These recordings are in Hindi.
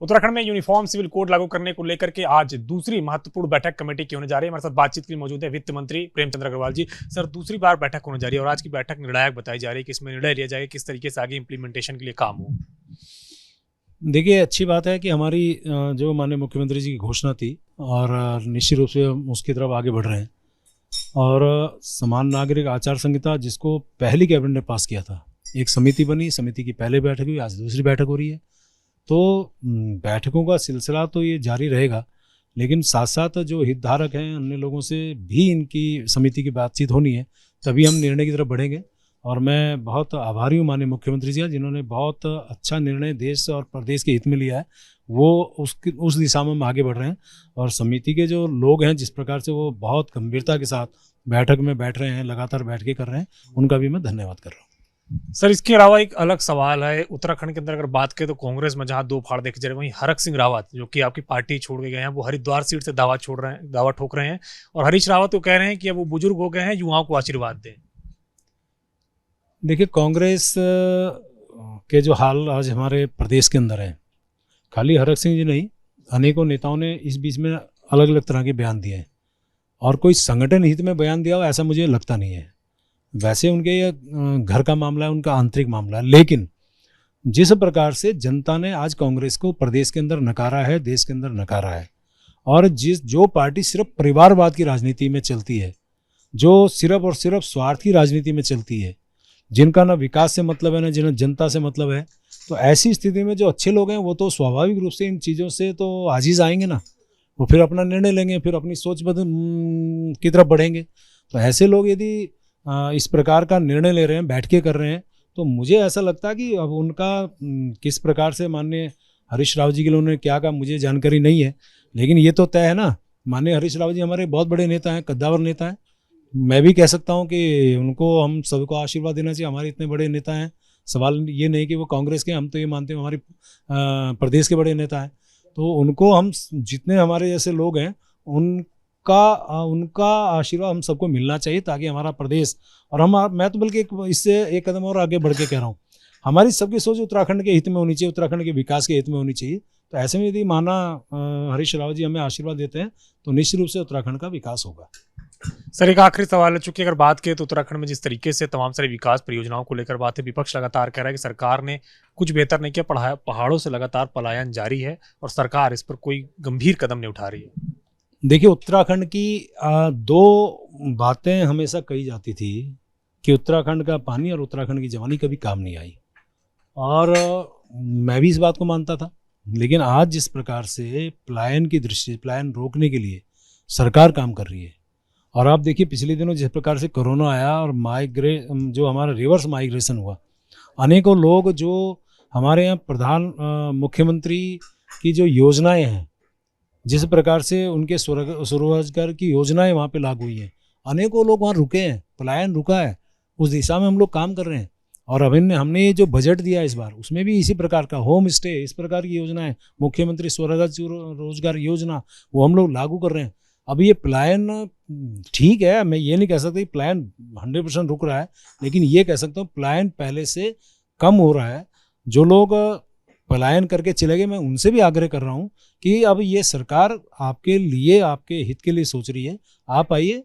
उत्तराखंड में यूनिफॉर्म सिविल कोड लागू करने को लेकर के आज दूसरी महत्वपूर्ण बैठक कमेटी की होने जा रही है। हमारे साथ बातचीत के लिए मौजूद है वित्त मंत्री प्रेमचंद्र अग्रवाल जी। सर, दूसरी बार बैठक होने जा रही है और आज की बैठक निर्णायक बताई जा रही है कि इसमें निर्णय लिया जाएगा किस तरीके से आगे इंप्लीमेंटेशन के लिए काम हो। देखिए, अच्छी बात है कि हमारी जो माननीय मुख्यमंत्री जी की घोषणा थी और निश्चित रूप से हम उसकी तरफ आगे बढ़ रहे हैं। और समान नागरिक आचार संहिता जिसको पहली कैबिनेट ने पास किया था, एक समिति बनी, समिति की पहले बैठक हुई, आज दूसरी बैठक हो रही है। तो बैठकों का सिलसिला तो ये जारी रहेगा, लेकिन साथ साथ जो हितधारक हैं अन्य लोगों से भी इनकी समिति की बातचीत होनी है, तभी हम निर्णय की तरफ बढ़ेंगे। और मैं बहुत आभारी हूँ माननीय मुख्यमंत्री जी जिन्होंने बहुत अच्छा निर्णय देश और प्रदेश के हित में लिया है। वो उस दिशा में हम आगे बढ़ रहे हैं और समिति के जो लोग हैं जिस प्रकार से वो बहुत गंभीरता के साथ बैठक में बैठ रहे हैं, लगातार बैठकें कर रहे हैं, उनका भी मैं धन्यवाद कर रहा हूँ। सर, इसके अलावा एक अलग सवाल है। उत्तराखंड के अंदर अगर बात करें तो कांग्रेस में जहां दो फाड़ देखे जा रहे हैं, वहीं हरक सिंह रावत जो कि आपकी पार्टी छोड़ के गए हैं, वो हरिद्वार सीट से दावा ठोक रहे हैं और हरीश रावत को कह रहे हैं कि अब वो बुजुर्ग हो गए हैं, युवाओं को आशीर्वाद दें। देखिए, कांग्रेस के जो हाल आज हमारे प्रदेश के अंदर है, खाली हरक सिंह जी नहीं, अनेकों नेताओं ने इस बीच में अलग अलग तरह के बयान दिए हैं और कोई संगठन हित में बयान दिया हो ऐसा मुझे लगता नहीं है। वैसे उनके ये घर का मामला है, उनका आंतरिक मामला है, लेकिन जिस प्रकार से जनता ने आज कांग्रेस को प्रदेश के अंदर नकारा है, देश के अंदर नकारा है, और जो पार्टी सिर्फ परिवारवाद की राजनीति में चलती है, जो सिर्फ और सिर्फ स्वार्थ की राजनीति में चलती है, जिनका ना विकास से मतलब है ना जिन्हें जनता से मतलब है, तो ऐसी स्थिति में जो अच्छे लोग हैं वो तो स्वाभाविक रूप से इन चीज़ों से तो आजीज आएंगे ना, वो फिर अपना निर्णय लेंगे, फिर अपनी सोच की तरफ बढ़ेंगे। तो ऐसे लोग यदि इस प्रकार का निर्णय ले रहे हैं, बैठ के कर रहे हैं, तो मुझे ऐसा लगता है कि अब उनका किस प्रकार से माननीय हरीश रावत जी के लिए उन्होंने क्या कहा मुझे जानकारी नहीं है, लेकिन ये तो तय है ना, माननीय हरीश रावत जी हमारे बहुत बड़े नेता हैं, कद्दावर नेता हैं। मैं भी कह सकता हूं कि उनको हम सबको आशीर्वाद देना चाहिए, हमारे इतने बड़े नेता हैं। सवाल ये नहीं कि वो कांग्रेस के, हम तो ये मानते हैं हमारे प्रदेश के बड़े नेता हैं, तो उनको हम जितने हमारे जैसे लोग हैं उनका आशीर्वाद हम सबको मिलना चाहिए, ताकि हमारा प्रदेश और मैं तो बल्कि इससे एक कदम और आगे बढ़ के कह रहा हूँ, हमारी सबकी सोच उत्तराखंड के हित में होनी चाहिए, उत्तराखंड के विकास के हित में होनी चाहिए। तो ऐसे में यदि माना हरीश रावत जी हमें आशीर्वाद देते हैं तो निश्चित रूप से उत्तराखंड का विकास होगा। सर, एक आखिरी सवाल है, चूंकि अगर बात करें तो उत्तराखंड में जिस तरीके से तमाम सारी विकास परियोजनाओं को लेकर बात है, विपक्ष लगातार कह रहा है कि सरकार ने कुछ बेहतर नहीं किया, पहाड़ों से लगातार पलायन जारी है और सरकार इस पर कोई गंभीर कदम नहीं उठा रही है। देखिए, उत्तराखंड की दो बातें हमेशा कही जाती थी कि उत्तराखंड का पानी और उत्तराखंड की जवानी कभी काम नहीं आई, और मैं भी इस बात को मानता था। लेकिन आज जिस प्रकार से पलायन रोकने के लिए सरकार काम कर रही है, और आप देखिए पिछले दिनों जिस प्रकार से कोरोना आया और जो हमारा रिवर्स माइग्रेशन हुआ, अनेकों लोग जो हमारे यहाँ मुख्यमंत्री की जो योजनाएं हैं, जिस प्रकार से उनके स्वरोजगार की योजनाएं वहाँ पे लागू हुई हैं, अनेकों लोग वहाँ रुके हैं, पलायन रुका है, उस दिशा में हम लोग काम कर रहे हैं। और अभी हमने ये जो बजट दिया इस बार, उसमें भी इसी प्रकार का होम स्टे, इस प्रकार की योजनाएं, मुख्यमंत्री स्वरोजगार योजना, वो हम लोग लागू कर रहे हैं। अब ये पलायन ठीक है, मैं ये नहीं कह सकता पलायन 100% रुक रहा है, लेकिन ये कह सकता हूँ पलायन पहले से कम हो रहा है। जो लोग पलायन करके चले गए, मैं उनसे भी आग्रह कर रहा हूँ कि अब ये सरकार आपके लिए, आपके हित के लिए सोच रही है, आप आइए,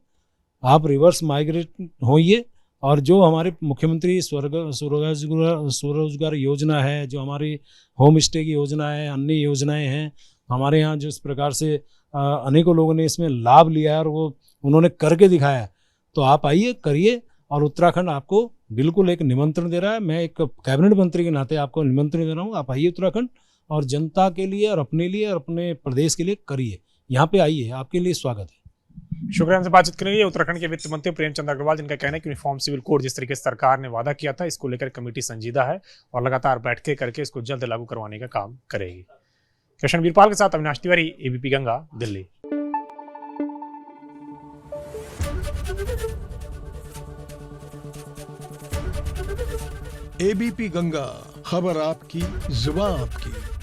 आप रिवर्स माइग्रेट होइए, और जो हमारे मुख्यमंत्री स्वरोजगार योजना है, जो हमारी होम स्टे की योजना है, अन्य योजनाएं हैं हमारे यहाँ, जिस प्रकार से अनेकों लोगों ने इसमें लाभ लिया है और वो उन्होंने करके दिखाया है, तो आप आइए, करिए। और उत्तराखंड आपको बिल्कुल एक निमंत्रण दे रहा है, मैं एक कैबिनेट मंत्री के नाते आपको निमंत्रण दे रहा हूँ, आप आइए उत्तराखंड और जनता के लिए और अपने लिए और अपने प्रदेश के लिए करिए, यहाँ पे आइए, आपके लिए स्वागत है। शुक्रिया, हमसे बातचीत करेंगे उत्तराखंड के वित्त मंत्री प्रेमचंद्र अग्रवाल, जिनका कहना है कि यूनिफॉर्म सिविल कोड जिस तरीके से सरकार ने वादा किया था, इसको लेकर कमेटी संजीदा है और लगातार बैठकें करके इसको जल्द लागू करवाने का काम करेगी। कृष्ण वीरपाल के साथ अविनाश तिवारी, एबीपी गंगा, दिल्ली। एबीपी गंगा, खबर आपकी, जुबान आपकी।